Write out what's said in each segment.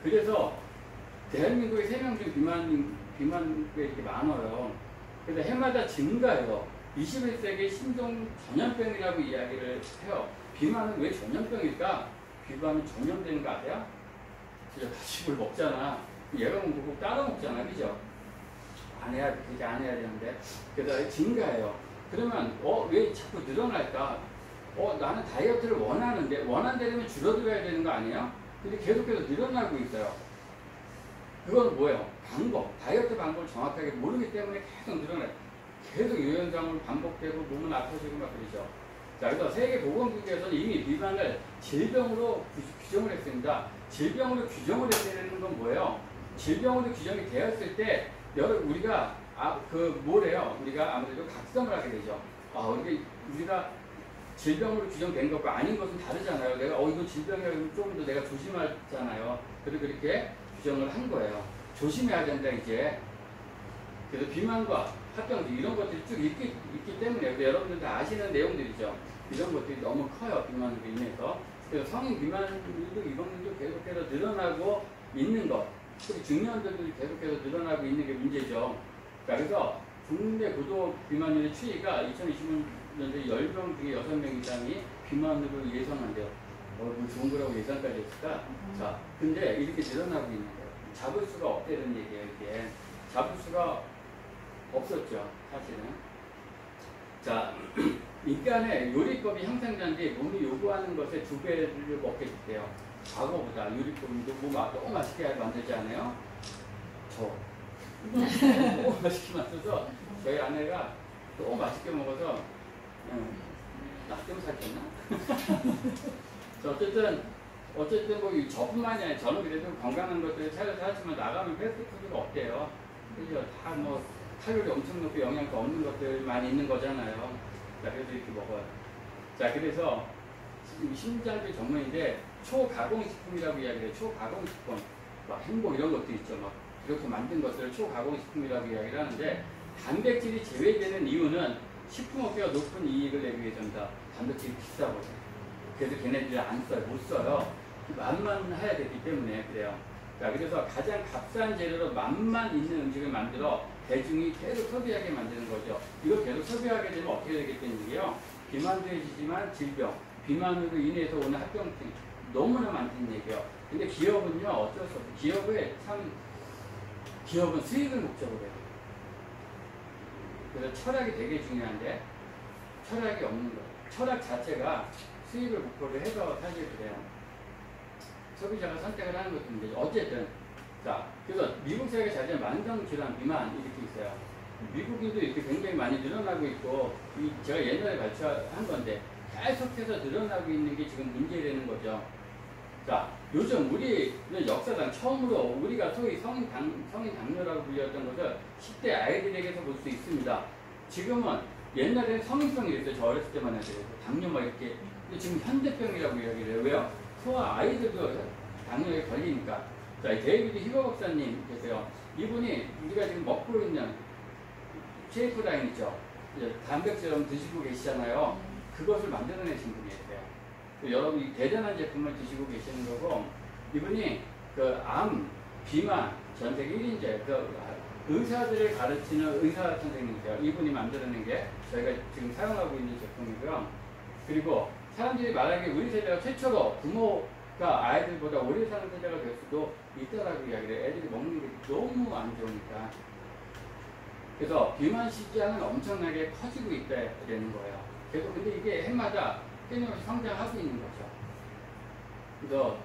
그래서 대한민국에 3명 중 비만이 이렇게 많아요. 그래서 해마다 증가해요. 21세기 신종 전염병이라고 이야기를 해요. 비만은 왜 전염병일까? 비만은 전염되는 거 아세요? 그죠? 가식을 먹잖아. 얘가 먹고 따라 먹잖아. 그죠? 안 해야 되는데. 그래서 증가해요. 그러면, 왜 자꾸 늘어날까? 나는 다이어트를 원하는데, 원한다면 줄어들어야 되는 거 아니에요? 근데 계속해서 늘어나고 있어요. 그건 뭐예요? 방법. 다이어트 방법을 정확하게 모르기 때문에 계속 늘어나요. 계속 이 현상으로 반복되고 몸은 아파지고 막 그러죠. 자, 그래서 세계보건기구에서는 이미 비만을 질병으로 규정을 했습니다. 질병으로 규정을 했다는 건 뭐예요? 질병으로 규정이 되었을 때, 우리가, 뭐래요? 우리가 아무래도 각성을 하게 되죠. 우리가 질병으로 규정된 것과 아닌 것은 다르잖아요. 내가, 이거 질병이야. 조금 더 내가 조심하잖아요. 그리고 그렇게 규정을 한 거예요. 조심해야 된다, 이제. 그래서 비만과 합병증 이런 것들이 쭉 있기 때문에 여러분들 다 아시는 내용들이죠. 이런 것들이 너무 커요. 비만으로 인해서. 그래서 성인 비만율도 이번도 계속해서 늘어나고 있는 것. 그리고 중년들도 계속해서 늘어나고 있는 게 문제죠. 자, 그래서 국내 고도 비만율의 추이가 2020년대 10명 중에 6명 이상이 비만으로 예상한대요. 뭐 좋은 거라고 예상까지 했을까? 자, 근데 이렇게 늘어나고 있는 거예요. 잡을 수가 없다는 얘기예요, 이게. 잡을 수가 없었죠, 사실은. 자, 인간의 요리법이 형성된 뒤 몸이 요구하는 것의 2배를 먹게 됐대요. 과거보다 요리법도 너무 맛있게 만들지 않아요? 너무 맛있게 만들어서 저희 아내가 너무 맛있게 먹어서 나 때문에 살겠나? 어쨌든 뭐 저뿐만이 아니라 저는 그래도 건강한 것들을 찾아서 하지만 나가면 패스트푸드가 없대요. 그죠? 다 뭐 칼로리 엄청 높고 영양가 없는 것들만 있는 거잖아요. 자, 그래서 이렇게 먹어요. 자, 그래서 심장비 전문인데 초가공식품이라고 이야기해요. 초가공식품, 막 행복 이런 것도 있죠. 막 이렇게 만든 것들을 초가공식품이라고 이야기를 하는데 단백질이 제외되는 이유는 식품업계가 높은 이익을 내기 위해서입니다. 단백질이 비싸거든요. 그래서 걔네들이 안 써요. 못 써요. 맛만 해야 되기 때문에 그래요. 자, 그래서 가장 값싼 재료로 맛만 있는 음식을 만들어 대중이 계속 소비하게 만드는 거죠. 이걸 계속 소비하게 되면 어떻게 되겠다는 얘기예요? 비만도 해지지만 질병, 비만으로 인해서 오는 합병증 너무나 많다는 얘기예요. 근데 기업은요, 어쩔 수 없어요. 기업은 수익을 목적으로 해요. 그래서 철학이 되게 중요한데 철학이 없는 거예요. 철학 자체가 수익을 목표로 해서 사실 그래요. 소비자가 선택을 하는 것도 문제죠. 어쨌든 자, 그래서 미국 사회가 자주 만성질환 비만 이렇게 있어요. 미국인도 이렇게 굉장히 많이 늘어나고 있고 제가 옛날에 발표한 건데 계속해서 늘어나고 있는 게 지금 문제되는 거죠. 자, 요즘 우리는 역사상 처음으로 우리가 소위 성인 당뇨라고 불렸던 것을 10대 아이들에게서 볼 수 있습니다. 지금은 옛날에는 성인병이 있어요. 저 어렸을 때만 해도 당뇨 막 이렇게. 근데 지금 현대병이라고 이야기를 해요. 왜요? 소아 아이들도 당뇨에 걸리니까. 자, 데이비드 히거 박사님 계세요. 이분이 우리가 지금 먹고 있는 쉐이프 라인 있죠. 단백질을 드시고 계시잖아요. 그것을 만들어내신 분이에요. 여러분이 대단한 제품을 드시고 계시는 거고, 이분이 암, 비만, 전 세계 1인제, 의사들을 가르치는 의사 선생님이세요. 이분이 만들어낸 게 저희가 지금 사용하고 있는 제품이고요. 그리고 사람들이 말하기에 우리 세대가 최초로 부모가 아이들보다 오래 사는 세대가 될 수도 있다라고 이야기를 해요. 애들이 먹는 게 너무 안 좋으니까. 그래서 비만 시장은 엄청나게 커지고 있다는 거예요. 계속 근데 이게 해마다 끊임없이 성장하고 있는 거죠. 그래서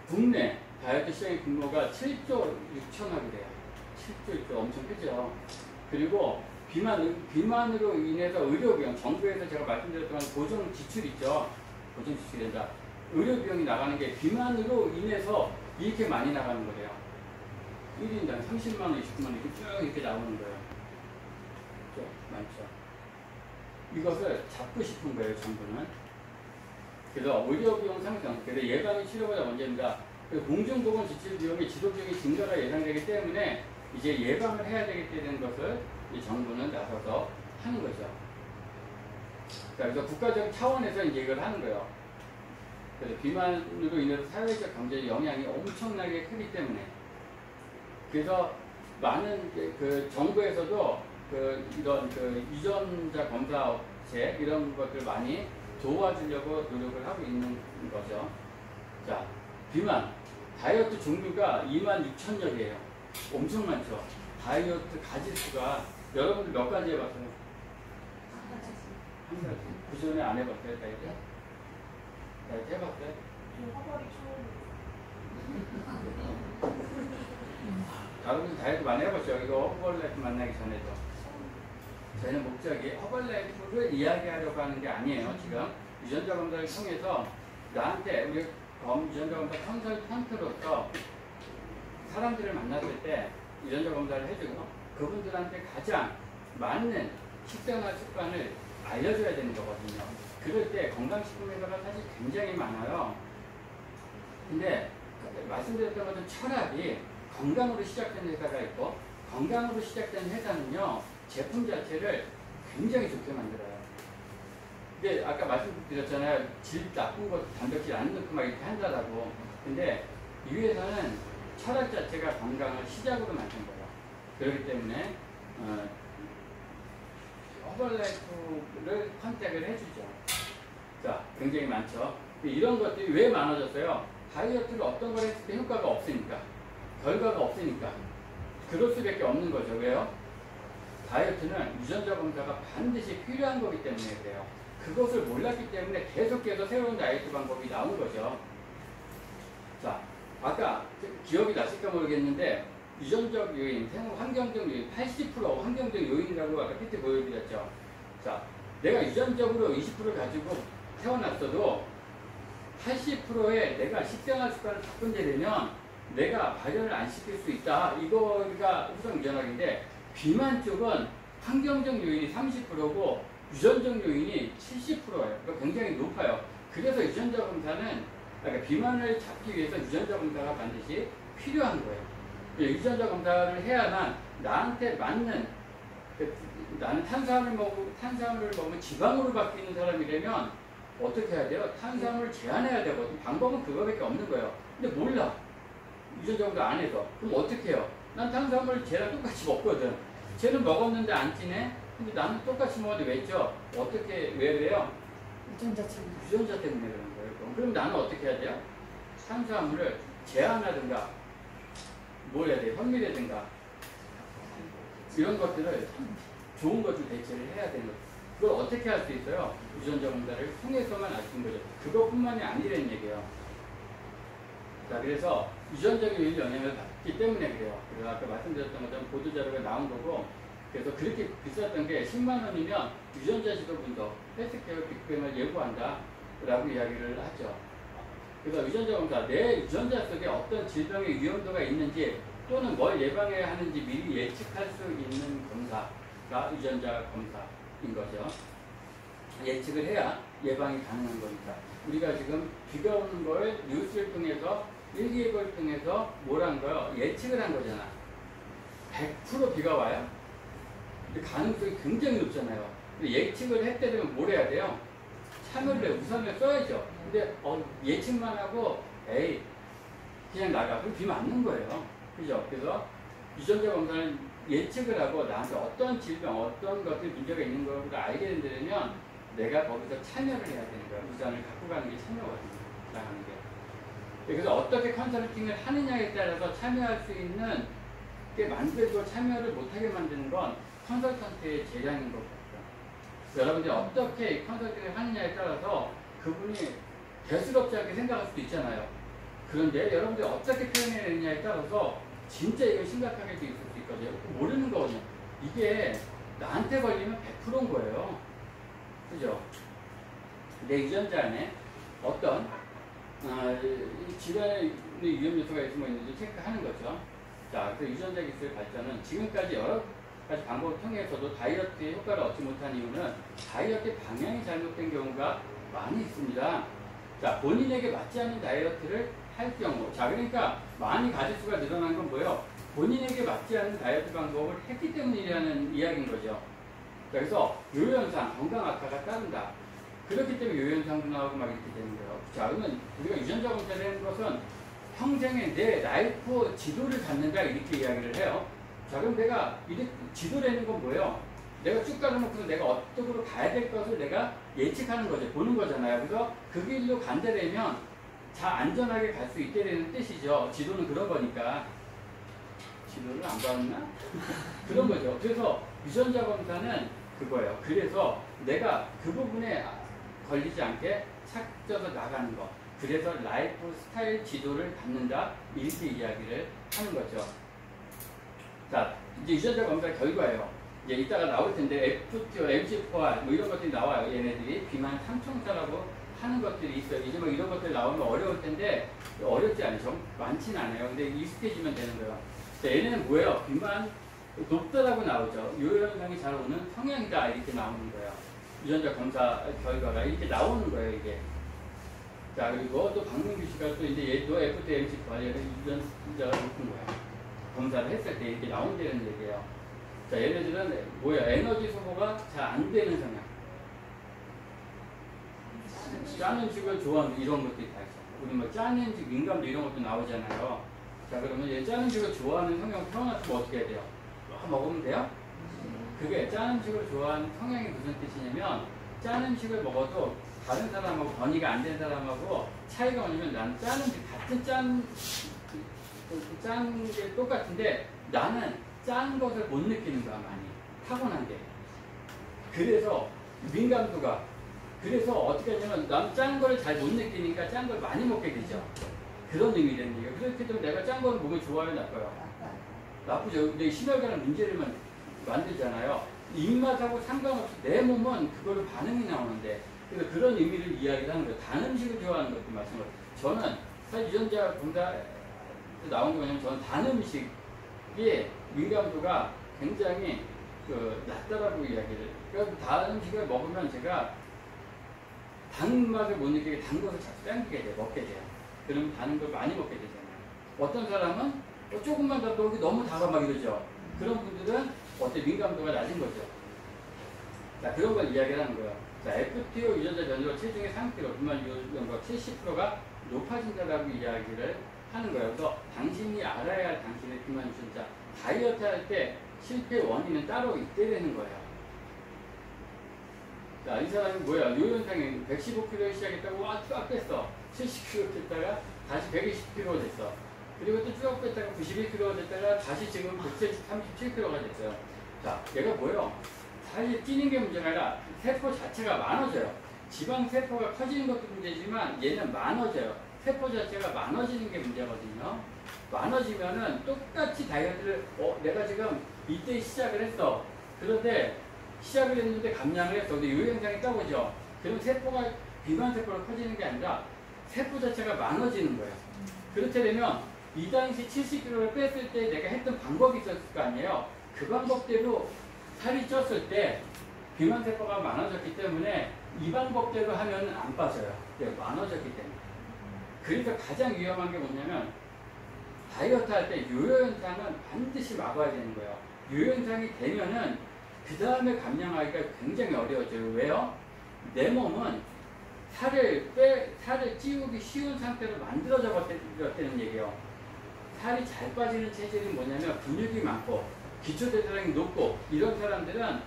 국내 다이어트 시장의 규모가 7조 6천억이 돼요. 7조 6조 엄청 크죠. 그리고 비만으로 인해서 의료비용, 정부에서 제가 말씀드렸던 고정 지출 있죠. 고정 지출이 된다. 의료비용이 나가는 게 비만으로 인해서 이렇게 많이 나가는 거예요. 1인당 30만원, 29만원 이렇게 쭉 이렇게 나오는 거예요. 그렇죠? 많죠. 이것을 잡고 싶은 거예요, 정부는. 그래서 의료비용 상승, 그래서 예방이 치료보다 문제입니다. 공중보건 지출 비용이 지속적인 증가가 예상되기 때문에 이제 예방을 해야 되겠다는 것을 이 정부는 나서서 하는 거죠. 그래서 국가적 차원에서 이제 이걸 하는 거예요. 그래서 비만으로 인해서 사회적 경제적 영향이 엄청나게 크기 때문에 그래서 많은 그 정부에서도 이런 유전자 검사 업체 이런 것들 많이 도와주려고 노력을 하고 있는 거죠. 자, 비만 다이어트 종류가 26,000여개예요. 엄청 많죠. 다이어트 가지수가 여러분들 몇 가지 해봤어요? 한 가지. 그 전에 안 해봤어요, 다이어트? 다이어트 해봤어요? 허벌이 여러분 다이어트 많이 해보죠. 이거 허벌라이프 만나기 전에도. 저희는 목적이 허벌라이프를 이야기하려고 하는 게 아니에요. 지금 유전자 검사를 통해서 나한테 우리 유전자 검사 컨설턴트로서 사람들을 만났을 때 유전자 검사를 해주고 그분들한테 가장 맞는 식생활 습관을 알려줘야 되는 거거든요. 그럴 때 건강식품 회사가 사실 굉장히 많아요. 근데 말씀드렸던 것은 철학이 건강으로 시작된 회사가 있고 건강으로 시작된 회사는요 제품 자체를 굉장히 좋게 만들어요. 근데 아까 말씀드렸잖아요. 질 나쁜 것 단백질 안 넣고 막 이렇게 한다라고. 근데 이 회사는 철학 자체가 건강을 시작으로 만든 거예요. 그렇기 때문에 허벌라이프를 컨택을 해주죠. 자, 굉장히 많죠. 이런 것들이 왜 많아졌어요? 다이어트를 어떤 걸 했을 때 효과가 없으니까, 결과가 없으니까 그럴 수밖에 없는 거죠. 왜요? 다이어트는 유전자 검사가 반드시 필요한 거기 때문에 그래요. 그것을 몰랐기 때문에 계속해서 새로운 다이어트 방법이 나온 거죠. 자, 아까 기억이 나실까 모르겠는데 유전적 요인, 환경적 요인 80% 환경적 요인이라고 아까 PT 보여드렸죠. 자, 내가 유전적으로 20% 가지고 태어났어도 80%의 내가 식생활 습관을 바꾼게 되면 내가 발현을 안 시킬 수 있다. 이거가 우선 유전학인데 비만 쪽은 환경적 요인이 30%고 유전적 요인이 70%예요. 그러니까 굉장히 높아요. 그래서 유전자 검사는 그러니까 비만을 잡기 위해서 유전자 검사가 반드시 필요한 거예요. 유전자 검사를 해야만 나한테 맞는 나는 탄수화물을 먹으면 지방으로 바뀌는 사람이라면 어떻게 해야 돼요? 탄수화물을 제한해야 되거든. 방법은 그거밖에 없는 거예요. 근데 몰라. 유전자 검사 안 해서. 그럼 어떻게 해요? 난 탄수화물 쟤랑 똑같이 먹거든. 쟤는 먹었는데 안 찌네? 근데 나는 똑같이 먹었는데 왜 쪄? 어떻게, 왜 그래요? 유전자 때문에 그런 거예요. 그럼 나는 어떻게 해야 돼요? 탄수화물을 제한하든가, 뭘 해야 돼요? 현미라든가, 이런 것들을 좋은 것들 대체를 해야 되는 거예요. 그걸 어떻게 할 수 있어요? 유전자 검사를 통해서만 알 수 있는 거죠. 그것뿐만이 아니라는 얘기예요. 자, 그래서 유전적인 영향을 받기 때문에 그래요. 그래서 아까 말씀드렸던 것처럼 보도자료가 나온 거고, 그래서 그렇게 비쌌던 게 10만 원이면 유전자 지도분석, 헬스케어 빅뱅을 예고한다 라고 이야기를 하죠. 그래서 유전자 검사, 내 유전자 속에 어떤 질병의 위험도가 있는지 또는 뭘 예방해야 하는지 미리 예측할 수 있는 검사가 유전자 검사인 거죠. 예측을 해야 예방이 가능한 거니까. 우리가 지금 비가 오는 걸 뉴스를 통해서 일기예보를 통해서 뭘 한 거요? 예측을 한 거잖아. 100% 비가 와요? 근데 가능성이 굉장히 높잖아요. 근데 예측을 했대 되면 뭘 해야 돼요? 참여를 해, 우산을 써야죠. 근데 예측만 하고 에이 그냥 나가. 그럼 비 맞는 거예요. 그죠? 그래서 유전자 검사는 예측을 하고 나한테 어떤 질병, 어떤 것들이 문제가 있는 걸 알게 되려면 내가 거기서 참여를 해야 되는 거야. 우산을 갖고 가는 게 참여거든요. 나가는 게. 그래서 어떻게 컨설팅을 하느냐에 따라서 참여할 수 있는 게 만들고 참여를 못하게 만드는 건 컨설턴트의 재량인 것 같아요. 여러분들이 어떻게 컨설팅을 하느냐에 따라서 그분이 대수롭지 않게 생각할 수도 있잖아요. 그런데 여러분들이 어떻게 표현해내느냐에 따라서 진짜 이거 심각하게 있을 수 있거든요. 모르는 거거든요. 이게 나한테 걸리면 100%인 거예요. 그죠? 내 유전자 안에 어떤 질환의 위험 요소가 있으면 있는지 체크하는 거죠. 자, 그 유전자 기술 발전은 지금까지 여러 가지 방법을 통해서도 다이어트에 효과를 얻지 못한 이유는 다이어트 방향이 잘못된 경우가 많이 있습니다. 자, 본인에게 맞지 않는 다이어트를 할 경우. 자, 그러니까 많이 가짓수가 늘어난 건 뭐예요? 본인에게 맞지 않는 다이어트 방법을 했기 때문이라는 이야기인 거죠. 그래서 요현상, 건강 악화가 따른다. 그렇기 때문에 요현상도 나오고 막 이렇게 되는 거예요. 자, 그러면 우리가 유전자 검사를 하는 것은 평생에 내 라이프 지도를 잡는다 이렇게 이야기를 해요. 자, 그럼 내가 이렇게 지도라는 건 뭐예요? 내가 쭉 가려놓고서 내가 어떻게 가야 될 것을 내가 예측하는 거죠. 보는 거잖아요. 그래서 그 길로 간다면 자 안전하게 갈 수 있게 되는 뜻이죠. 지도는 그런 거니까. 지도를 안 봤나? 그런 거죠. 그래서 유전자 검사는 그거예요. 그래서 내가 그 부분에 걸리지 않게 찾아서 나가는 거. 그래서 라이프 스타일 지도를 갖는다. 이렇게 이야기를 하는 거죠. 자, 이제 유전자 검사 결과예요. 이제 이따가 나올 텐데 FTO, MC4R 뭐 이런 것들이 나와요. 얘네들이 비만 3총사라고 하는 것들이 있어요. 이제 뭐 이런 것들 나오면 어려울 텐데 어렵지 않죠. 많지는 않아요. 근데 익숙해지면 되는 거예요. 자, 얘네는 뭐예요? 비만 높다라고 나오죠. 요현상이 잘 오는 성향이다 이렇게 나오는 거예요. 유전자 검사 결과가 이렇게 나오는 거예요. 이게. 자, 그리고 또 박민규 씨가 또 이제 얘도 FTO, MC4R 유전자가 높은 거예요. 검사를 했을 때 이렇게 나온다는 얘기예요. 자, 얘네들은 뭐야? 에너지 소모가 잘 안 되는 성향. 짠 음식을 좋아하는 이런 것들이 다 있어. 우리 뭐 짠 음식 민감도 이런 것도 나오잖아요. 자, 그러면 얘 짠 음식을 좋아하는 성향 태어났으면 어떻게 해야 돼요? 먹으면 돼요? 그게 짠 음식을 좋아하는 성향이 무슨 뜻이냐면 짠 음식을 먹어도 다른 사람하고 번이가 안 된 사람하고 차이가 뭐냐면 난 짠 음식 같은 짠 게 똑같은데 나는 짠 것을 못 느끼는 거야, 많이. 타고난 게. 그래서 민감도가 그래서 어떻게 하냐면 난 짠 거를 잘 못 느끼니까 짠 걸 많이 먹게 되죠. 그런 의미라는 얘기예요. 그렇기 때문에 내가 짠 거를 먹으면 좋아요, 나빠요? 나쁘죠. 근데 심혈관의 문제를 만들잖아요. 입맛하고 상관없이 내 몸은 그거를 반응이 나오는데 그래서 그런 의미를 이야기하는 거예요. 단 음식을 좋아하는 것도 마찬가지로. 저는 사실 유전자 검사 나온 게 뭐냐면 저는 단 음식이 민감도가 굉장히 낮다라고 이야기를. 그러니까 단 음식을 먹으면 제가 단맛을 못 느끼게 단 것을 자꾸 땡기게 돼요. 먹게 돼요. 그러면 단 걸 많이 먹게 되잖아요. 어떤 사람은 조금만 더 먹기 너무 달아 막 이러죠. 그런 분들은 어때 민감도가 낮은 거죠. 자, 그런 걸 이야기를 하는 거예요. 자, FTO 유전자 변조가 체중의 3kg, 비만 유전자 70%가 높아진다라고 이야기를 하는 거예요. 그래서 당신이 알아야 할 당신의 비만 유전자 다이어트 할 때 실패 원인은 따로 있대라는 거예요. 자, 이 사람이 뭐야? 요현상이 115kg에 시작했다고 와, 쫙 뺐어. 70kg 됐다가 다시 120kg 됐어. 그리고 또 쭉 뺐다가 91kg 됐다가 다시 지금 137kg가 됐어요. 자, 얘가 뭐예요? 사실 찌는 게 문제가 아니라 세포 자체가 많아져요. 지방 세포가 커지는 것도 문제지만 얘는 많아져요. 세포 자체가 많아지는 게 문제거든요. 많아지면은 똑같이 다이어트를 내가 지금 이때 시작을 했어. 그런데 시작을 했는데 감량을 했어. 근데 요 현상이 떠보죠. 그럼 세포가 비만 세포로 커지는 게 아니라 세포 자체가 많아지는 거예요. 그렇게 되면 이 당시 70kg를 뺐을 때 내가 했던 방법이 있었을 거 아니에요. 그 방법대로 살이 쪘을 때 비만 세포가 많아졌기 때문에 이 방법대로 하면 안 빠져요. 많아졌기 때문에. 그러니까 가장 위험한 게 뭐냐면 다이어트 할 때 요요 현상은 반드시 막아야 되는 거예요. 요요 현상이 되면은 그 다음에 감량하기가 굉장히 어려워져요. 왜요? 내 몸은 살을 찌우기 쉬운 상태로 만들어져 버렸다는 얘기예요. 살이 잘 빠지는 체질은 뭐냐면 근육이 많고 기초대사량이 높고 이런 사람들은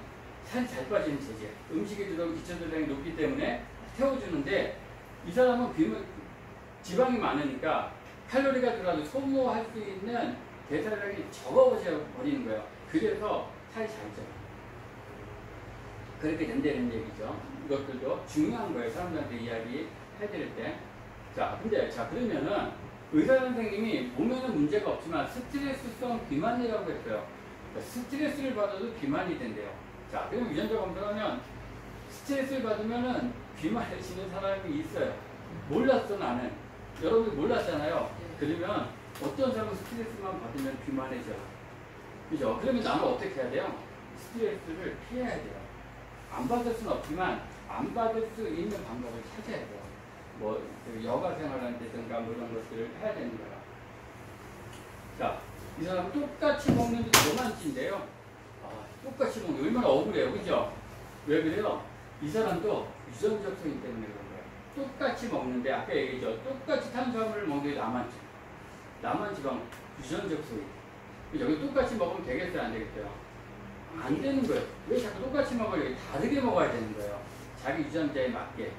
살이 잘 빠지는 체질. 음식에 들어오는 기초대사량이 높기 때문에 태워주는데 이 사람은 지방이 많으니까 칼로리가 들어가도 소모할 수 있는 대사량이 적어져 버리는 거예요. 그래서 살이 잘 쪄요. 그렇게 된다는 얘기죠. 이것들도 중요한 거예요. 사람들한테 이야기 해드릴 때. 자, 그러면은 의사 선생님이 몸에는 문제가 없지만 스트레스성 비만이라고 했어요. 스트레스를 받아도 비만이 된대요. 자, 그럼 유전자 검사하면 스트레스를 받으면은 비만을 지는 사람이 있어요. 몰랐어, 나는. 여러분들 몰랐잖아요. 그러면 어떤 사람은 스트레스만 받으면 비만해져. 그죠? 그러면 나는 어떻게 해야 돼요? 스트레스를 피해야 돼요. 안 받을 수는 없지만 안 받을 수 있는 방법을 찾아야 돼요. 뭐 여가 생활한다든가 뭐 이런 것들을 해야 되는 거야. 자, 이 사람 똑같이 먹는데 저만 찐대요. 똑같이 먹는 게 얼마나 억울해요, 그죠? 왜 그래요? 이 사람도 유전적 소인 때문에 그런 거예요. 똑같이 먹는데 아까 얘기했죠. 똑같이 탄수화물을 먹는데 남한 지방 유전적 소인. 여기 똑같이 먹으면 되겠어요? 안 되겠어요? 안 되는 거예요. 왜 자꾸 똑같이 먹어요? 다르게 먹어야 되는 거예요. 자기 유전자에 맞게.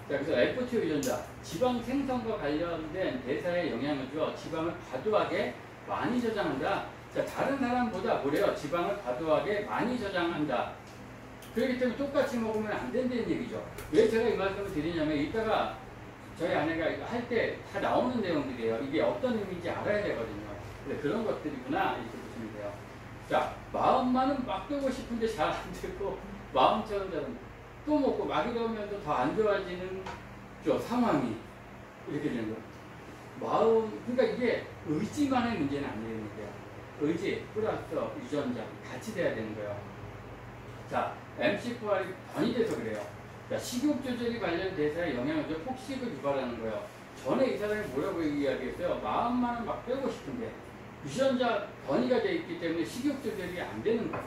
자, 그래서 F2 유전자, 지방 생성과 관련된 대사에 영향을 줘 지방을 과도하게 많이 저장한다. 자, 다른 사람보다 뭐래요? 지방을 과도하게 많이 저장한다. 그렇기 때문에 똑같이 먹으면 안 된다는 얘기죠. 왜 제가 이 말씀을 드리냐면 이따가 저희 아내가 할 때 다 나오는 내용들이에요. 이게 어떤 의미인지 알아야 되거든요. 근데 그런 것들이구나 이렇게 보시면 돼요. 자, 마음만은 막 뜨고 싶은데 잘 안 되고 마음처럼 또 먹고 막 이러면서 더 안 좋아지는 상황이 이렇게 되는 거예요. 마음, 그러니까 이게 의지만의 문제는 아니라는 거예요. 의지 플러스 유전자 같이 돼야 되는 거예요. 자, MC4R이 변이돼서 그래요. 자, 식욕 조절이 관련 대사에 영향을 줘 폭식을 유발하는 거예요. 전에 이 사람이 뭐라고 이야기했어요? 마음만은 막 빼고 싶은데 유전자 변이가 되어 있기 때문에 식욕 조절이 안 되는 거예요.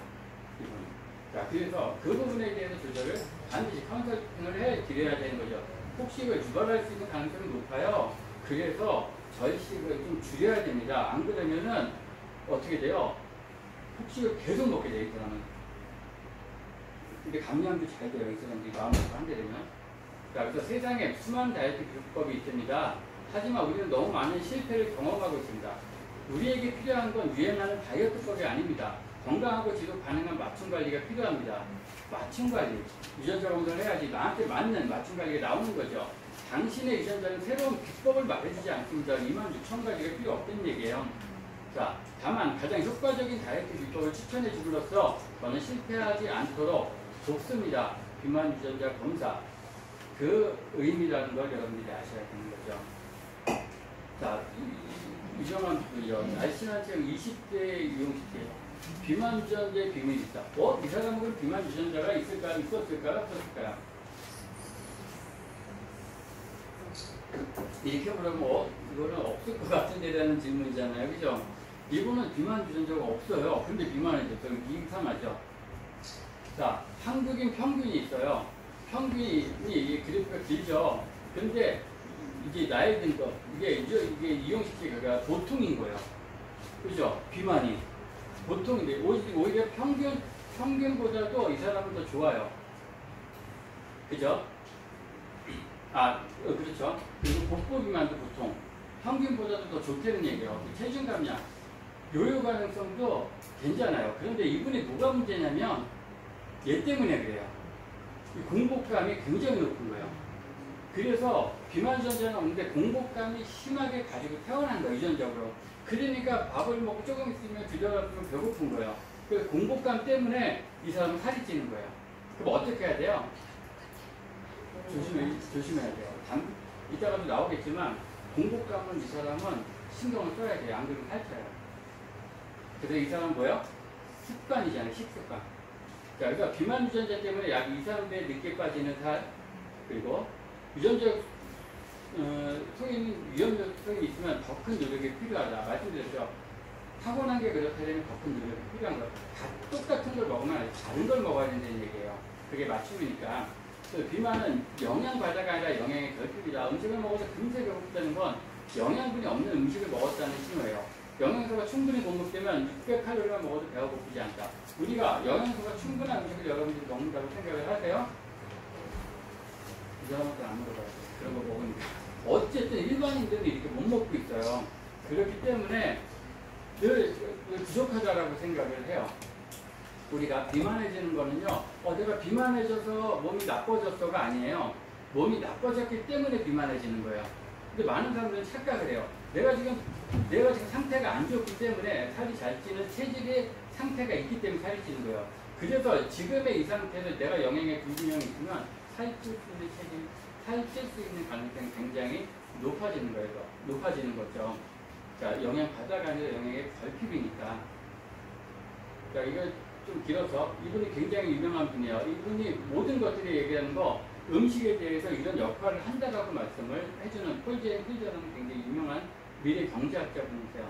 이분은. 자, 그래서 그 부분에 대해서 조절을 반드시 컨설팅을 해 드려야 되는 거죠. 폭식을 유발할 수 있는 가능성이 높아요. 그래서 절식을 좀 줄여야 됩니다. 안 그러면은 어떻게 돼요? 폭식을 계속 먹게 돼요, 이 사람은. 근데 감량도 잘 돼요, 이 사람들이 마음을 한대 되면. 자, 그래서 세상에 수많은 다이어트 비법이 있습니다. 하지만 우리는 너무 많은 실패를 경험하고 있습니다. 우리에게 필요한 건 유행하는 다이어트법이 아닙니다. 건강하고 지속 가능한 맞춤 관리가 필요합니다. 맞춤 관리. 유전자 검사를 해야지 나한테 맞는 맞춤 관리가 나오는 거죠. 당신의 유전자는 새로운 비법을 말해주지 않습니다. 26,000가지가 필요 없다는 얘기예요. 자, 다만 가장 효과적인 다이어트 비법을 추천해 줌으로써 저는 실패하지 않도록 돕습니다. 비만 유전자 검사. 그 의미라는 걸 여러분들이 아셔야 되는 거죠. 자, 유정한 분이요. 날씬한 체형 20대 유용시켜요. 비만 유전자의 비밀이 있다. 이 사람은 비만 유전자가 있을까요? 있었을까요? 없었을까요? 이렇게 물으면 이거는 없을 것 같은데라는 질문이잖아요. 그죠? 이분은 비만 유전자가 없어요. 근데 비만해졌어요. 이상하죠? 자, 한국인 평균이 있어요. 평균이 그래프가 길죠. 근데 이게 나이 든 거, 이게 이용시키기가 보통인 거예요. 그죠? 비만이. 보통인데, 오히려 평균보다도 이 사람은 더 좋아요. 그죠? 그렇죠. 그리고 복부 비만도 보통 평균보다도 더 좋다는 얘기예요. 체중 감량, 요요 가능성도 괜찮아요. 그런데 이분이 뭐가 문제냐면, 얘 때문에 그래요. 공복감이 굉장히 높은 거예요. 그래서 비만 유전자는 없는데 공복감이 심하게 가지고 태어난 거예요, 유전적으로. 그러니까 밥을 먹고 조금 있으면 들여다보면 배고픈 거예요. 그 공복감 때문에 이 사람은 살이 찌는 거예요. 그럼 어떻게 해야 돼요? 조심해야 돼요. 이따가도 나오겠지만 공복감은 이 사람은 신경을 써야 돼요. 안 그러면 살쪄요. 그래서 이 사람은 뭐예요? 습관이잖아요, 식습관. 자, 그러니까 비만 유전자 때문에 약 2, 3배 늦게 빠지는 살, 그리고 유전적 위험적 소인이 있으면 더 큰 노력이 필요하다. 말씀드렸죠. 타고난 게 그렇다면 더 큰 노력이 필요한 거. 다 똑같은 걸 먹으면 아니라 다른 걸 먹어야 된다는 얘기예요. 그게 맞춤이니까. 비만은 영양 과다가 아니라 영양의 결핍이다. 음식을 먹어서 금세 배고프다는 건 영양분이 없는 음식을 먹었다는 신호예요. 영양소가 충분히 공급되면 600칼로리만 먹어도 배가 고프지 않다. 우리가 영양소가 충분한 음식을 여러분들이 먹는다고 생각을 하세요? 이 사람한테 안 물어봐요. 그런 거 먹으니까. 어쨌든 일반인들은 이렇게 못 먹고 있어요. 그렇기 때문에 늘 부족하다라고 생각을 해요. 우리가 비만해지는 거는요, 내가 비만해져서 몸이 나빠졌어가 아니에요. 몸이 나빠졌기 때문에 비만해지는 거예요. 근데 많은 사람들은 착각을 해요. 내가 지금 상태가 안 좋기 때문에 살이 잘 찌는 체질의 상태가 있기 때문에 살이 찌는 거예요. 그래서 지금의 이 상태에서 내가 영양의 불균형이 있으면 살찔 수 있는 체질, 살찔 수 있는 가능성이 굉장히 높아지는 거예요. 높아지는 거죠. 자, 영양 과다가 아니라 영양의 결핍이니까. 자, 이거 좀 길어서 이분이 굉장히 유명한 분이에요. 이분이 모든 것들이 얘기하는 거 음식에 대해서 이런 역할을 한다라고 말씀을 해주는 폴제인 필저는 굉장히 유명한 미래 경제학자분이세요.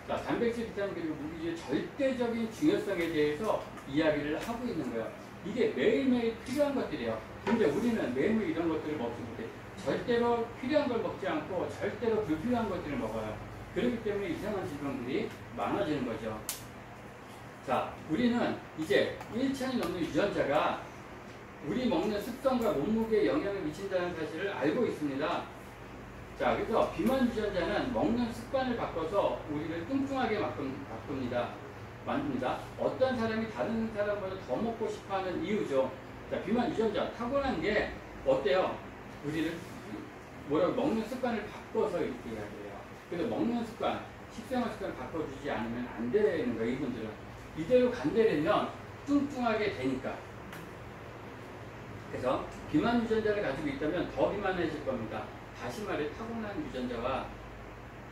자, 단백질, 비타민 그리고 무기질의 절대적인 중요성에 대해서 이야기를 하고 있는 거예요. 이게 매일매일 필요한 것들이에요. 근데 우리는 매일매일 이런 것들을 먹지 못해. 절대로 필요한 걸 먹지 않고 절대로 불필요한 것들을 먹어요. 그렇기 때문에 이상한 질병들이 많아지는 거죠. 자, 우리는 이제 1천이 넘는 유전자가 우리 먹는 습성과 몸무게에 영향을 미친다는 사실을 알고 있습니다. 자, 그래서 비만 유전자는 먹는 습관을 바꿔서 우리를 뚱뚱하게 만듭니다. 어떤 사람이 다른 사람보다 더 먹고 싶어하는 이유죠. 자, 비만 유전자 타고난 게 어때요? 우리를 먹는 습관을 바꿔서 이렇게 이야기해요. 그래서 먹는 습관, 식생활 습관을 바꿔주지 않으면 안 되는 거예요. 이분들은 이대로 간대려면 뚱뚱하게 되니까. 그래서 비만 유전자를 가지고 있다면 더 비만해질 겁니다. 다시 말해 타고난 유전자와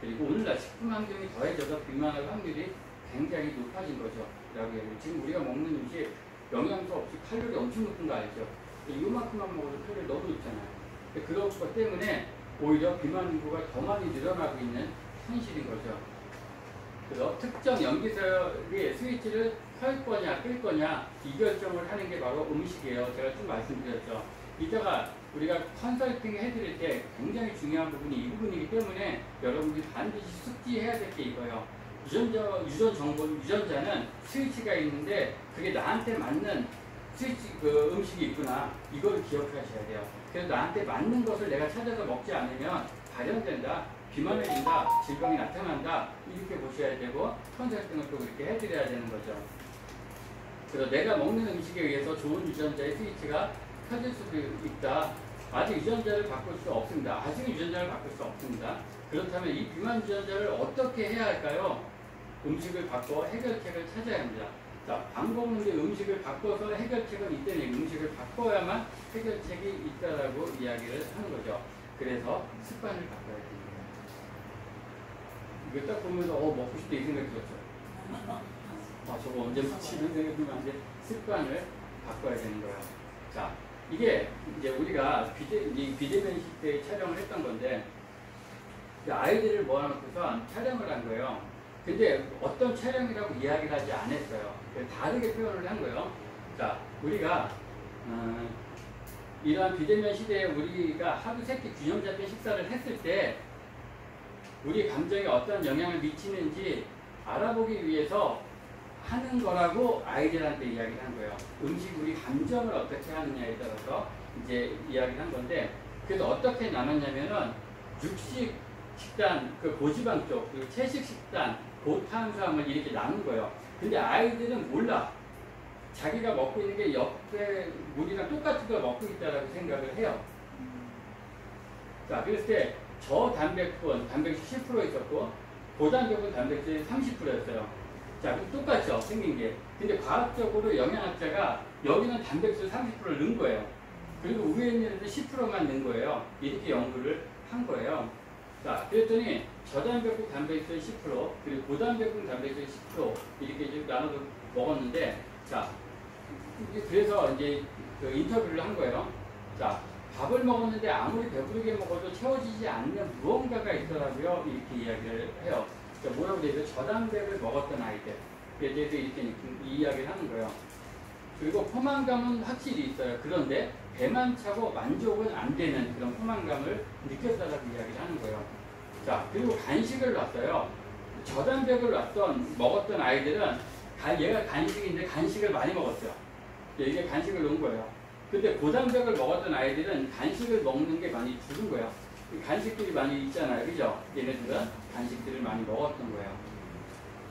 그리고 오늘날 식품 환경이 더해져서 비만할 확률이 굉장히 높아진 거죠. 라고 해요. 지금 우리가 먹는 음식 영양소 없이 칼로리 엄청 높은 거 알죠? 이만큼만 먹어도 칼로리 너무 높잖아요. 그런 것 때문에 오히려 비만 인구가 더 많이 늘어나고 있는 현실인 거죠. 그래서 특정 염기설의 스위치를 켤 거냐 끌 거냐 이 결정을 하는 게 바로 음식이에요. 제가 쭉 말씀드렸죠. 이따가 우리가 컨설팅 해드릴 때 굉장히 중요한 부분이 이 부분이기 때문에 여러분들이 반드시 숙지해야 될 게 이거예요. 유전자는 스위치가 있는데 그게 나한테 맞는 스위치 음식이 있구나. 이걸 기억하셔야 돼요. 그래서 나한테 맞는 것을 내가 찾아서 먹지 않으면 발현된다, 비만해진다, 질병이 나타난다 이렇게 보셔야 되고 컨설팅을 또 그렇게 해드려야 되는 거죠. 그래서 내가 먹는 음식에 의해서 좋은 유전자의 스위치가 켜질 수도 있다. 아직 유전자를 바꿀 수 없습니다. 아직은 유전자를 바꿀 수 없습니다. 그렇다면 이 비만 유전자를 어떻게 해야 할까요? 음식을 바꿔 해결책을 찾아야 합니다. 자, 방법은 음식을 바꿔서 해결책은 있다니 음식을 바꿔야만 해결책이 있다라고 이야기를 하는 거죠. 그래서 습관을 바꿔야 됩니다. 이거 딱 보면서 먹고 싶다 이 생각이 들었죠. 저거 언제 먹지 이런 생각이 들면 안 돼. 습관을 바꿔야 되는 거예요. 자, 이게 이제 우리가 비대면식 때 촬영을 했던 건데 아이들을 모아놓고서 촬영을 한 거예요. 근데 어떤 촬영이라고 이야기를 하지 않았어요. 다르게 표현을 한 거예요. 자, 우리가 이러한 비대면 시대에 우리가 하루 세끼 균형 잡힌 식사를 했을 때 우리 감정에 어떤 영향을 미치는지 알아보기 위해서 하는 거라고 아이들한테 이야기를 한 거예요. 음식 우리 감정을 어떻게 하느냐에 따라서 이제 이야기를 한 건데 그래서 어떻게 나눴냐면은 육식 식단, 고지방 쪽, 그리고 채식 식단, 고탄수화물 이렇게 나눈 거예요. 근데 아이들은 몰라. 자기가 먹고 있는 게 옆에 물이랑 똑같은 걸 먹고 있다라고 생각을 해요. 자, 그랬을 때 저단백질 10% 있었고 고단백은 단백질이 30%였어요. 자, 그럼 똑같죠, 생긴 게. 근데 과학적으로 영양학자가 여기는 단백질 30%를 넣은 거예요. 그리고 위에 있는 애들 10%만 넣은 거예요. 이렇게 연구를 한 거예요. 자, 그랬더니 저단백질 단백질 10%, 그리고 고단백질 단백질 10% 이렇게 좀 나눠서 먹었는데, 자, 그래서 이제 인터뷰를 한 거예요. 자, 밥을 먹었는데 아무리 배부르게 먹어도 채워지지 않는 무언가가 있더라고요. 이렇게 이야기를 해요. 그러니까 뭐라고 되어 있어요? 저단백을 먹었던 아이들에 대해서 이렇게 이야기를 하는 거예요. 그리고 포만감은 확실히 있어요. 그런데 배만 차고 만족은 안 되는 그런 포만감을 느꼈다라고 이야기를 하는 거예요. 자, 그리고 간식을 놨어요. 저단백을 먹었던 아이들은 얘가 간식인데 간식을 많이 먹었어요. 이게 간식을 넣은 거예요. 근데 고단백을 먹었던 아이들은 간식을 먹는 게 많이 줄은 거예요. 간식들이 많이 있잖아요. 그죠? 얘네들은 간식들을 많이 먹었던 거예요.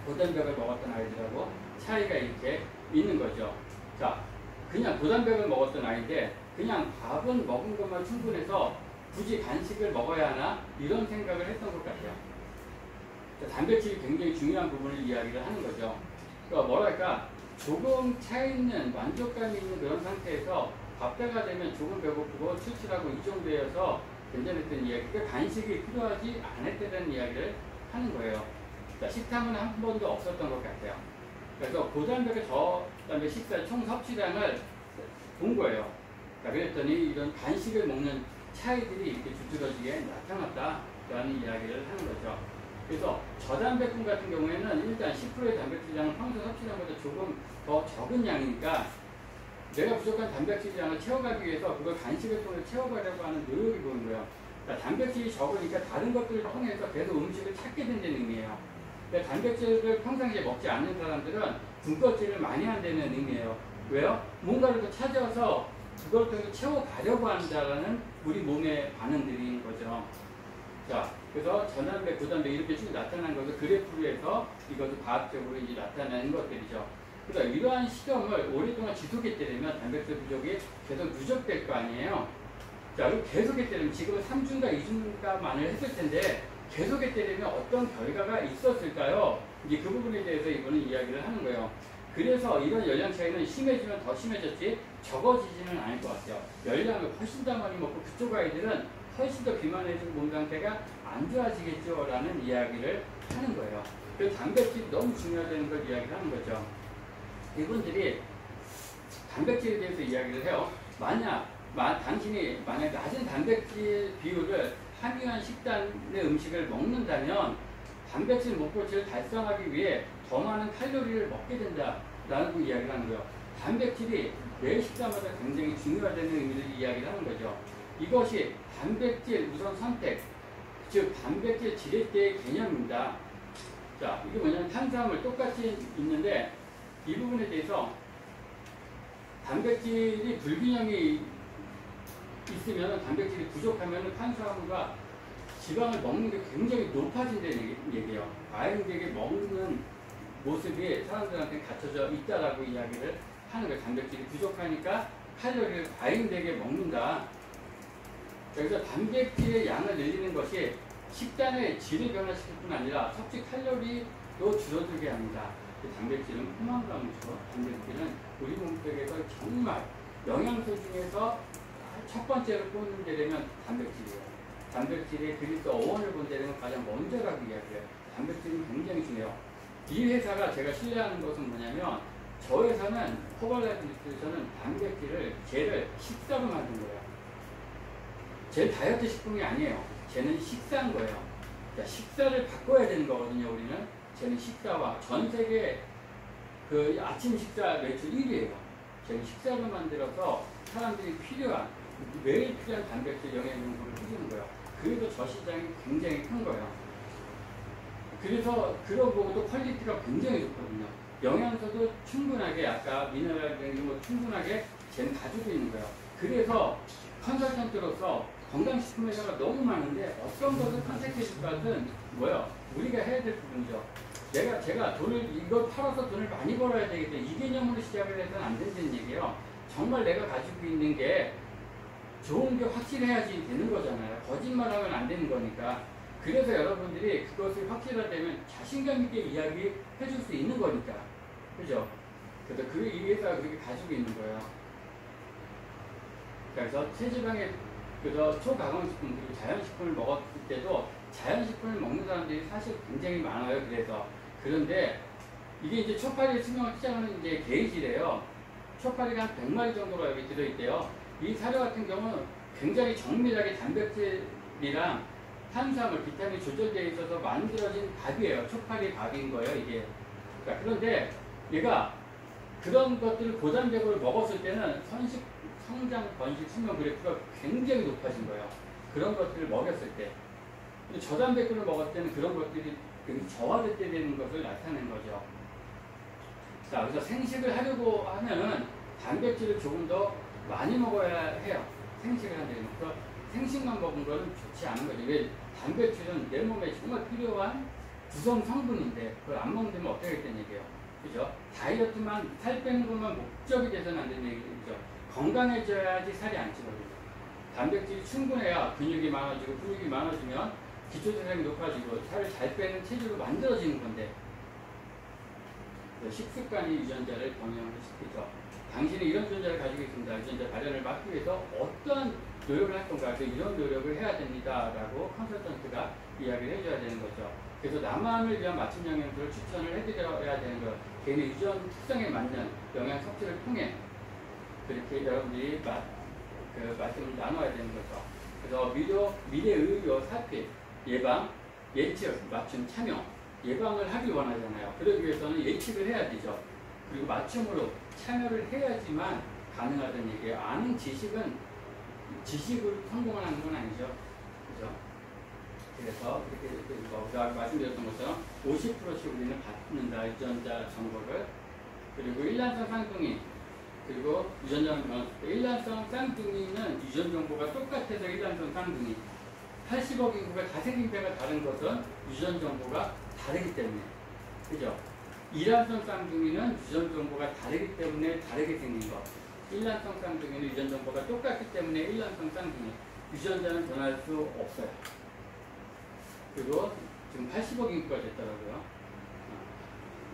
고단백을 먹었던 아이들하고 차이가 이렇게 있는 거죠. 자, 그냥 고단백을 먹었던 아이인데 그냥 밥은 먹은 것만 충분해서 굳이 간식을 먹어야 하나 이런 생각을 했던 것 같아요. 자, 단백질이 굉장히 중요한 부분을 이야기를 하는 거죠. 그러니까 뭐랄까 조금 차있는 만족감이 있는 그런 상태에서 밥때가 되면 조금 배고프고 출출하고 이 정도여서 괜찮았던 이야기가 간식이 필요하지 않았다는 이야기를 하는 거예요. 자, 식탐은 한 번도 없었던 것 같아요. 그래서 고단백의 저단백 식사 총 섭취량을 본 거예요. 자, 그랬더니 이런 간식을 먹는 차이들이 이렇게 두드러지게 나타났다라는 이야기를 하는 거죠. 그래서 저단백군 같은 경우에는 일단 10%의 단백질량은 평소 섭취량보다 조금 더 적은 양이니까 내가 부족한 단백질을 채워가기 위해서 그걸 간식을 통해 채워가려고 하는 노력이 보는 거예요. 그러니까 단백질이 적으니까 다른 것들을 통해서 계속 음식을 찾게 된다는 의미예요. 그러니까 단백질을 평상시에 먹지 않는 사람들은 군것질을 많이 한다는 의미예요. 왜요? 뭔가를 더 찾아서 그걸 통해서 채워가려고 한다는 우리 몸의 반응들인 거죠. 자, 그래서 저단백, 고단백 이렇게 쭉 나타난 것을 그래프로 해서 이것도 과학적으로 이제 나타나는 것들이죠. 그래서 이러한 실험을 오랫동안 지속했게 되면 단백질 부족이 계속 누적될 거 아니에요. 자, 그럼 계속했게 되면 지금은 3주인가 2주인가만을 했을 텐데 계속했게 되면 어떤 결과가 있었을까요? 이제 그 부분에 대해서 이번에 이야기를 하는 거예요. 그래서 이런 열량 차이는 심해지면 더 심해졌지 적어지지는 않을 것 같아요. 열량을 훨씬 더 많이 먹고 그쪽 아이들은 훨씬 더 비만해지고 몸 상태가 안 좋아지겠죠 라는 이야기를 하는 거예요. 그래서 단백질이 너무 중요하다는 걸 이야기를 하는 거죠. 이분들이 단백질에 대해서 이야기를 해요. 당신이 만약 낮은 단백질 비율을 함유한 식단의 음식을 먹는다면 단백질 목표치를 달성하기 위해 더 많은 칼로리를 먹게 된다라는 그 이야기를 하는 거예요. 단백질이 매 식단마다 굉장히 중요하다는 의미를 이야기를 하는 거죠. 이것이 단백질 우선 선택, 즉 단백질 지렛대의 개념입니다. 자, 이게 뭐냐면 탄수화물 똑같이 있는데 이 부분에 대해서 단백질이 불균형이 있으면 단백질이 부족하면 탄수화물과 지방을 먹는 게 굉장히 높아진다는 얘기예요. 과잉되게 먹는 모습이 사람들한테 갖춰져 있다라고 이야기를 하는 거예요. 단백질이 부족하니까 칼로리를 과잉되게 먹는다. 그래서 단백질의 양을 늘리는 것이 식단의 질을 변화시킬 뿐 아니라 섭취 칼로리도 줄어들게 합니다. 단백질은 포만감이죠. 단백질은 우리 몸속에서 정말 영양소 중에서 첫 번째로 꼽는 데라면 단백질이에요. 단백질의 그리스 어원을 본 데라면 가장 먼저라고 이야기해요. 단백질은 굉장히 중요해요. 이 회사가 제가 신뢰하는 것은 뭐냐면 저 회사는 포발라이프 뉴트리션은 단백질을 쟤를 식사로 만든 거예요. 쟤는 다이어트 식품이 아니에요. 쟤는 식사인 거예요. 자, 식사를 바꿔야 되는 거거든요. 우리는 쟤는 식사와 전 세계 그 아침 식사 매출 1위예요. 쟤는 식사로 만들어서 사람들이 필요한 매일 필요한 단백질 영양분을 해주는 거예요. 그래서 저 시장이 굉장히 큰 거예요. 그래서 그런 거도 퀄리티가 굉장히 좋거든요. 영양소도 충분하게 아까 미네랄 이런 거 충분하게 쟤는 가지고 있는 거예요. 그래서 컨설턴트로서 건강식품 회사가 너무 많은데 어떤 것을 선택해 줄 것은 뭐예요? 우리가 해야 될 부분이죠. 제가 이걸 팔아서 돈을 많이 벌어야 되겠다. 이 개념으로 시작을 해서는 안 된다는 얘기예요. 정말 내가 가지고 있는 게 좋은 게 확실해야지 되는 거잖아요. 거짓말하면 안 되는 거니까. 그래서 여러분들이 그것을 확실하다면 자신감 있게 이야기해 줄 수 있는 거니까. 그죠? 그래서 이 회사가 그렇게 가지고 있는 거예요. 그래서 체지방의 그래서 초가공식품 그리고 자연식품을 먹었을 때도 자연식품을 먹는 사람들이 사실 굉장히 많아요. 그런데 이게 이제 초파리 수명을 시작하는 이제 게이지래요. 초파리가 한 100마리 정도가 여기 들어있대요. 이 사료 같은 경우는 굉장히 정밀하게 단백질이랑 탄수화물, 비타민이 조절되어 있어서 만들어진 밥이에요. 초파리 밥인 거예요, 이게. 그러니까 그런데 얘가 그런 것들을 고단백으로 먹었을 때는 성장, 번식, 수명 그래프가 굉장히 높아진 거예요. 그런 것들을 먹였을 때. 근데 저단백질을 먹었을 때는 그런 것들이 저하되는 것을 나타낸 거죠. 자, 그래서 생식을 하려고 하면은 단백질을 조금 더 많이 먹어야 해요. 생식을 하려면. 그래서 생식만 먹은 거는 좋지 않은 거죠. 왜? 단백질은 내 몸에 정말 필요한 구성 성분인데 그걸 안 먹으면 어떻게 되는 얘기예요. 그죠? 다이어트만, 살 빼는 것만 목적이 돼서는 안 되는 얘기죠. 건강해져야지 살이 안 찌거든요. 단백질이 충분해야 근육이 많아지고 근육이 많아지면 기초대사량이 높아지고 살을 잘 빼는 체질로 만들어지는 건데 식습관이 유전자를 경영을 시키죠. 당신이 이런 유전자를 가지고 있습니다. 유전자 발현을 막기 위해서 어떠한 노력을 할 건가. 그래서 이런 노력을 해야 됩니다. 라고 컨설턴트가 이야기를 해줘야 되는 거죠. 그래서 나만을 위한 맞춤 영양소를 추천을 해드려야 되는 거예요. 개인의 유전 특성에 맞는 영양 섭취를 통해 그렇게 여러분들이 말씀을 나눠야 되는 거죠. 그래서 미래 의료 살필, 예방, 예측, 맞춤, 참여, 예방을 하길 원하잖아요. 그러기 위해서는 예측을 해야 되죠. 그리고 맞춤으로 참여를 해야지만 가능하다는 얘기예요. 아는 지식은 지식으로 성공하는 건 아니죠. 그죠? 그래서 그렇게 말씀드렸던 것처럼 50%씩 우리는 받는다. 유전자 정보를. 그리고 일란성 쌍둥이, 그리고 유전자 일란성 쌍둥이는 유전 정보가 똑같아서 일란성 쌍둥이. 80억 인구가 다 생긴 데가 다른 것은 유전 정보가 다르기 때문에. 그죠? 일란성 쌍둥이는 유전 정보가 다르기 때문에 다르게 생긴 것. 일란성 쌍둥이는 유전 정보가 똑같기 때문에 일란성 쌍둥이. 유전자는 변할 수 없어요. 그리고 지금 80억 인구가 됐더라고요.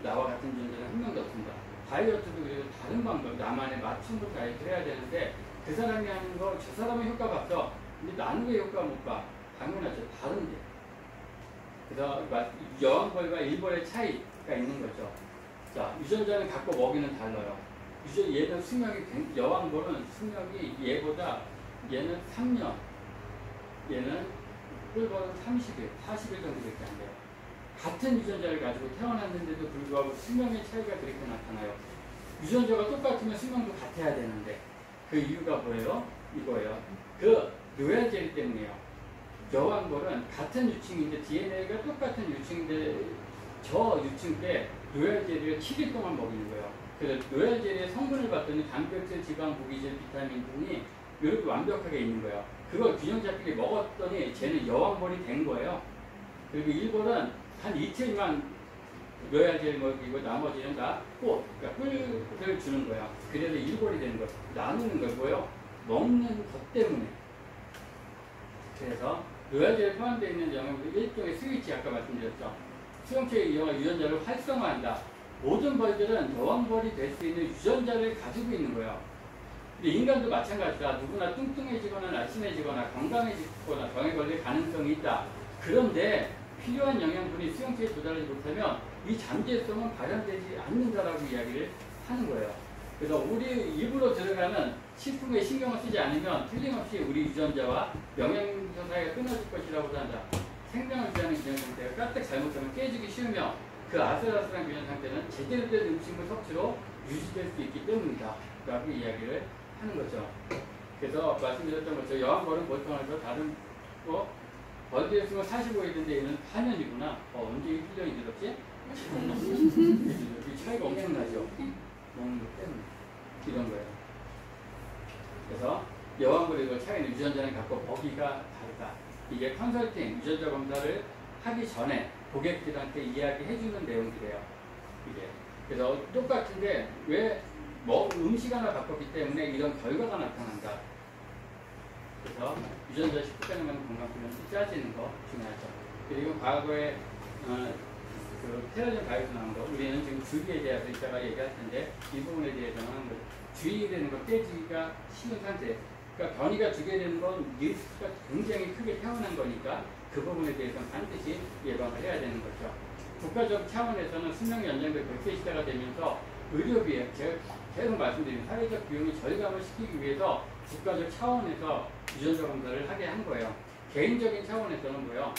나와 같은 유전자는 한 명도 없습니다. 다이어트도 그리고 다른 방법, 나만의 맞춤으로 다이어트를 해야 되는데 그 사람이 하는 거 저 사람은 효과가 없어. 근데 나는 왜 효과 못 봐? 당연하죠. 다른데. 그래서 여왕벌과 일벌의 차이가 있는 거죠. 자, 유전자는 갖고 먹이는 달라요. 얘는 수명이, 여왕벌은 수명이 얘보다 얘는 3년, 얘는 꿀벌은 30일, 40일 정도밖에 안 돼요. 같은 유전자를 가지고 태어났는데도 불구하고 수명의 차이가 그렇게 나타나요. 유전자가 똑같으면 수명도 같아야 되는데 그 이유가 뭐예요? 이거예요. 그 로얄 젤리 때문이에요. 여왕벌은 같은 유충인데 DNA가 똑같은 유충인데 저 유충 때 로얄 젤리를 7일 동안 먹이는 거예요. 그래서 로얄 젤리의 성분을 봤더니 단백질, 지방, 무기질, 비타민 등이 이렇게 완벽하게 있는 거예요. 그걸 균형 잡히게 먹었더니 쟤는 여왕벌이 된 거예요. 그리고 일벌은 한 이틀만 로얄 젤리 먹이고 나머지는 다 그러니까 꿀을 주는 거야. 그래서 일벌이 되는 거예요. 나누는 거 뭐예요? 먹는 것 때문에. 그래서 로얄 젤리에 포함되어 있는 영양분 일종의 스위치 아까 말씀드렸죠. 수용체의 유전자를 활성화한다. 모든 벌들은 여왕벌이 될 수 있는 유전자를 가지고 있는 거예요. 근데 인간도 마찬가지다. 누구나 뚱뚱해지거나 날씬해지거나 건강해지거나 병에 걸릴 가능성이 있다. 그런데 필요한 영양분이 수용체에 도달하지 못하면 이 잠재성은 발현되지 않는다라고 이야기를 하는 거예요. 그래서 우리 입으로 들어가는 식품에 신경을 쓰지 않으면 틀림없이 우리 유전자와 영양소 사이가 끊어질 것이라고 한다. 생명을 유지하는 균형 상태가 까딱 잘못하면 깨지기 쉬우며 그 아슬아슬한 균형 상태는 제대로 된 음식물 섭취로 유지될 수 있기 때문이다. 라고 이야기를 하는 거죠. 그래서 말씀드렸던 것처럼 여왕벌은 보통에서 다른 벌들에 쓰면 45일인데 얘는 8년이구나. 언제 1년이 들었지? 이 차이가 엄청나죠. 먹는 것 때문에. 이런 거예요. 그래서 여왕벌의 차이는 유전자는 갖고 먹이가 다르다. 이게 컨설팅, 유전자 검사를 하기 전에 고객들한테 이야기해주는 내용들이에요. 이게. 그래서 똑같은데 왜 음식 하나 바꿨기 때문에 이런 결과가 나타난다. 그래서 유전자 19가능한 건강균형 짜지는 거 중요하죠. 그리고 과거에 그 테라진 바이오에서 나온 거 우리는 지금 주기에 대해서 이따가 얘기할 텐데 이 부분에 대해서는 주의가 되는 거 깨지기가 쉬운 상태. 그러니까 변이가 주게 되는 건 리스크가 굉장히 크게 태어난 거니까 그 부분에 대해서는 반드시 예방을 해야 되는 거죠. 국가적 차원에서는 수명 연장도 그렇게 시대가 되면서 의료비에 제가 계속 말씀드린 사회적 비용이 절감을 시키기 위해서 국가적 차원에서 유전자 검사를 하게 한 거예요. 개인적인 차원에서는 뭐예요?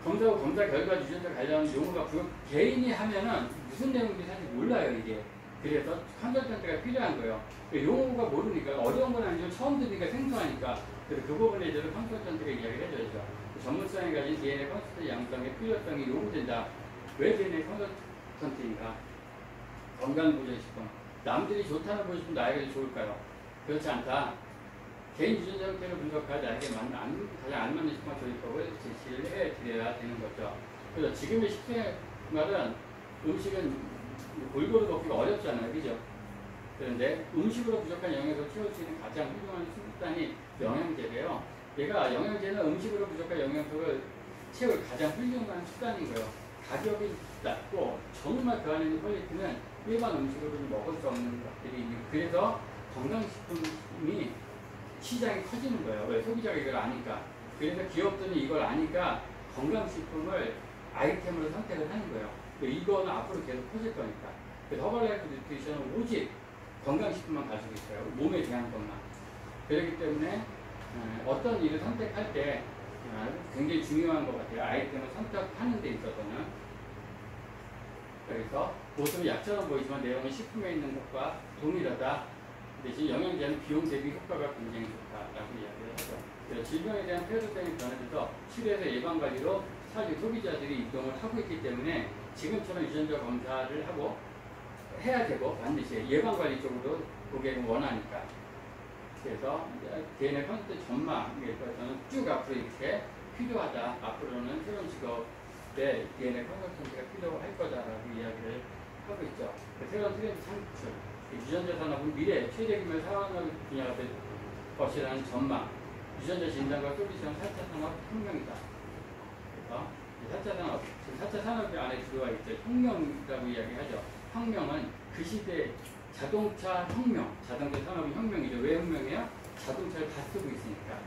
검사하고 검사 결과 유전자 관련 용어가 개인이 하면은 무슨 내용인지 사실 몰라요, 이게. 그래서 컨설턴트가 필요한 거예요. 용어가 모르니까 어려운 건 아니죠. 처음 들으니까 생소하니까. 그래서 그 부분에 대해서 컨설턴트가 이야기를 해줘야죠. 전문성이 가진 DNA 컨설턴트 양성의 필요성이 요구된다. 왜 DNA 컨설턴트인가? 건강보조식품. 남들이 좋다는 보조식품 나에게 좋을까요? 그렇지 않다. 개인 유전자 형태를 분석하여 나에게 가장 안 맞는 식품 조리법을 제시를 해드려야 되는 거죠. 그래서 지금의 식생활은 음식은 골고루 먹기가 어렵잖아요. 그죠? 그런데 음식으로 부족한 영양소를 채울 수 있는 가장 훌륭한 수단이 영양제래요. 얘가 영양제는 음식으로 부족한 영양소를 채울 가장 훌륭한 수단인 거예요. 가격이 낮고 정말 그 안에 있는 퀄리티는 일반 음식으로는 먹을 수 없는 것들이 있는. 그래서 건강식품이 시장이 커지는 거예요. 왜? 소비자가 이걸 아니까. 그래서 기업들이 이걸 아니까 건강식품을 아이템으로 선택을 하는 거예요. 이거는 앞으로 계속 커질 거니까. 그래서 허벌라이프 뉴트리션은 오직 건강식품만 가지고 있어요. 몸에 대한 것만. 그렇기 때문에 어떤 일을 선택할 때 굉장히 중요한 것 같아요. 아이템을 선택하는 데 있어서는. 그래서 보통 약처럼 보이지만 내용은 식품에 있는 것과 동일하다. 근데 지금 영양제는 비용 대비 효과가 굉장히 좋다라고 이야기를 하죠. 그래서 질병에 대한 폐활량이 변화돼서 치료에서 예방관리로 사실 소비자들이 이동을 하고 있기 때문에 지금처럼 유전자 검사를 하고 해야 되고 반드시 예방관리 쪽으로 고객은 원하니까. 그래서 DNA 컨텐츠 전망에서 저는 쭉 앞으로 이렇게 필요하다. 앞으로는 새로운 직업에 DNA 컨텐츠가 필요할 거다라고 이야기를 하고 있죠. 새로운 트렌드 창출, 유전자 산업은 미래 최대 규모의 산업 분야가 될 것이라는 전망, 유전자 진단과 솔루션 4차 산업 혁명이다. 그래서 4차 산업, 지금 4차 산업 안에 들어와 있죠. 혁명이라고 이야기하죠. 혁명은 그 시대 자동차 혁명, 자동차 산업이 혁명이죠. 왜 혁명이에요? 자동차를 다 쓰고 있으니까.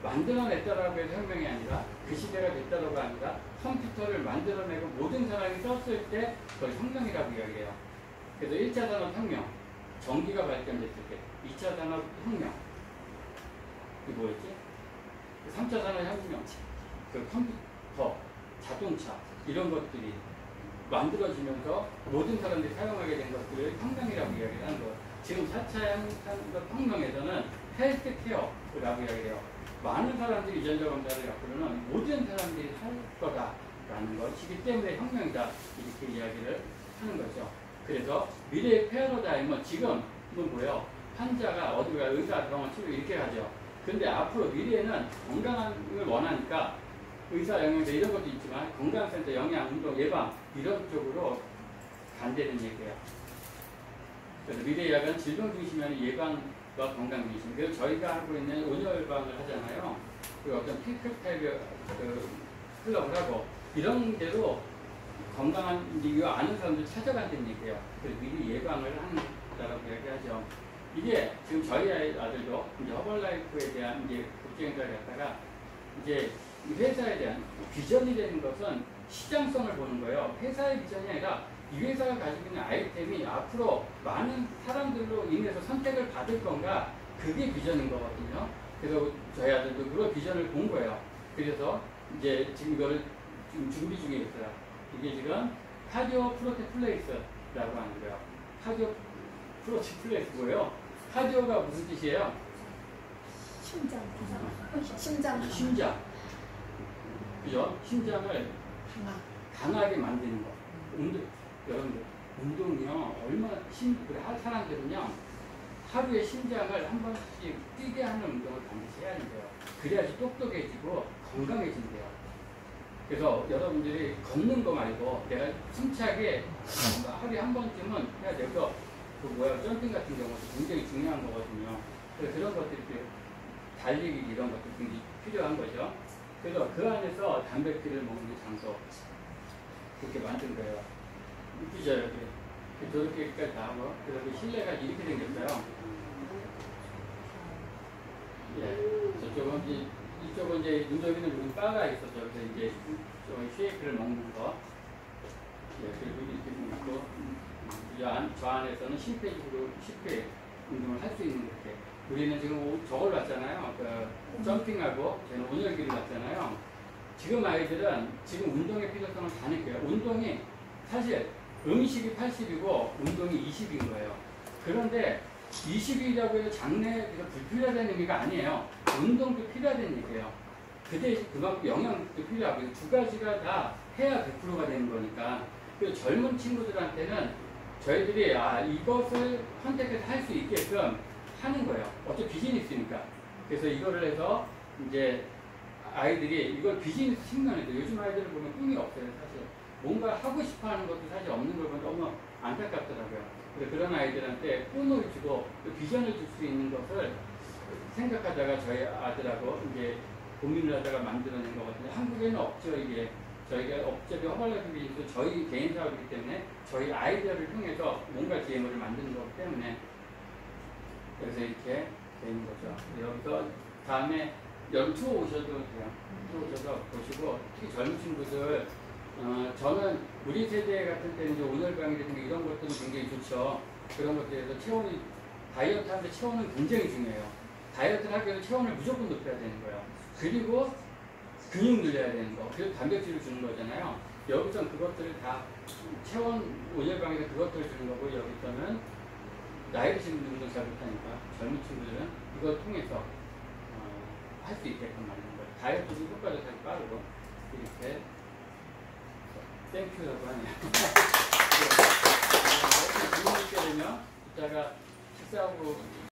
만들어냈다라고 해서 혁명이 아니라 그 시대가 됐다라고 아니라 컴퓨터를 만들어내고 모든 사람이 썼을 때 그걸 혁명이라고 이야기해요. 그래서 1차 산업혁명, 전기가 발전됐을 때 2차 산업혁명, 그게 뭐였지? 3차 산업혁명, 그 컴퓨터, 자동차 이런 것들이 만들어지면서 모든 사람들이 사용하게 된 것들을 혁명이라고 이야기를 하는 거예요. 지금 4차 산업혁명에서는 헬스케어라고 이야기해요. 많은 사람들이 유전자 검사를 앞으로는 모든 사람들이 할 거다라는 것이기 때문에 혁명이다 이렇게 이야기를 하는 거죠. 그래서 미래의 패러다임은 지금은 뭐예요? 환자가 어디가 의사, 병원, 치료 이렇게 가죠. 근데 앞으로 미래에는 건강을 원하니까 의사, 영양제 이런 것도 있지만 건강센터, 영양, 운동, 예방 이런 쪽으로 간다는 얘기예요. 그래서 미래의학은 질병 중심이 아닌 예방과 건강 중심. 그래서 저희가 하고 있는 온열방을 하잖아요. 그 어떤 피크타입의 클럽을 하고 이런 대로 건강한 이거 아는 사람들 찾아간다는 얘기예요. 그래서 미리 예방을 하는 거라고 이야기하죠. 이게 지금 저희 아들도 이제 허벌라이프에 대한 이제 국제행사를 갖다가 이제 회사에 대한 비전이 되는 것은 시장성을 보는 거예요. 회사의 비전이 아니라 이 회사가 가지고 있는 아이템이 앞으로 많은 사람들로 인해서 선택을 받을 건가, 그게 비전인 거거든요. 그래서 저희 아들도 그런 비전을 본 거예요. 그래서 이제 지금 이거를 지금 준비 중에 있어요. 이게 지금 카디오 프로테 플레이스라고 하는 거예요. 카디오 프로테 플레이스 뭐예요? 카디오가 무슨 뜻이에요? 심장. 그죠? 심장을 강하게 만드는 거. 여러분들, 운동이요, 얼마나 할 사람들은요, 하루에 심장을 한 번씩 뛰게 하는 운동을 반드시 해야 돼요. 그래야지 똑똑해지고 건강해진대요. 그래서 여러분들이 걷는 거 말고 내가 숨차게 하루에 한 번쯤은 해야 돼요. 점핑 같은 경우도 굉장히 중요한 거거든요. 그래서 그런 것들이 달리기 이런 것들이 굉장히 필요한 거죠. 그래서 그 안에서 단백질을 먹는 장소 그렇게 만든 거예요. 이쁘죠, 이렇게. 저렇게까지 나오고, 그래서 그 실내가 이렇게 생겼어요. 예. 저쪽은 이쪽은 이제 눈썹이는 무슨 바가 있었죠. 그래서 이제 쉐이크를 먹는 거. 예, 그리고 이렇게 있고, 저 안에서는 10회 운동을 할 수 있는 이렇게. 우리는 지금 저걸 봤잖아요. 점핑하고, 저는 온열기를 봤잖아요. 지금 아이들은 지금 운동의 필요성을 다 느껴요. 운동이 사실 음식이 80이고 운동이 20인 거예요. 그런데 20이라고 해서 장래에서 불필요하다는 의미가 아니에요. 운동도 필요하다는 얘기예요. 그 대신 그만큼 영양도 필요하고 두 가지가 다 해야 100%가 되는 거니까. 그리고 젊은 친구들한테는 저희들이 이것을 선택해서 할 수 있게끔 하는 거예요. 어차피 비즈니스니까. 그래서 이거를 해서 이제 아이들이 이걸 비즈니스 측면에서 요즘 아이들을 보면 꿈이 없어요. 사실 뭔가 하고 싶어 하는 것도 사실 없는 걸 보면 너무 안타깝더라고요. 그래서 그런 아이들한테 꿈을 주고 비전을 줄 수 있는 것을 생각하다가 저희 아들하고 이제 고민을 하다가 만들어낸 거거든요. 한국에는 없죠. 이게 저희가 어차피 허벌라이프 비즈니스 저희 개인 사업이기 때문에 저희 아이디어를 통해서 뭔가 GMO를 만드는 거기 때문에 그래서 이렇게 되는 거죠. 여기서 다음에 여러분 투어 오셔도 돼요. 투어 오셔서 보시고 특히 젊은 친구들 저는 우리 세대 같은 때는 이제 온열방이라든가 이런 것들은 굉장히 좋죠. 그런 것들에서 체온이 다이어트 하는데 체온은 굉장히 중요해요. 다이어트를 하기 위해서 체온을 무조건 높여야 되는 거예요. 그리고 근육 늘려야 되는 거. 그래서 단백질을 주는 거잖아요. 여기서는 그것들을 다 체온 온열방에서 그것들을 주는 거고 여기서는 나이 드신 분들도 잘 못하니까 젊은 친구들은 이걸 통해서 할 수 있게끔 만드는 거예요. 다이어트도 효과도 되게 빠르고 이렇게 땡큐라고 하네요. 이렇게 질문 있게 되면 이따가 식사하고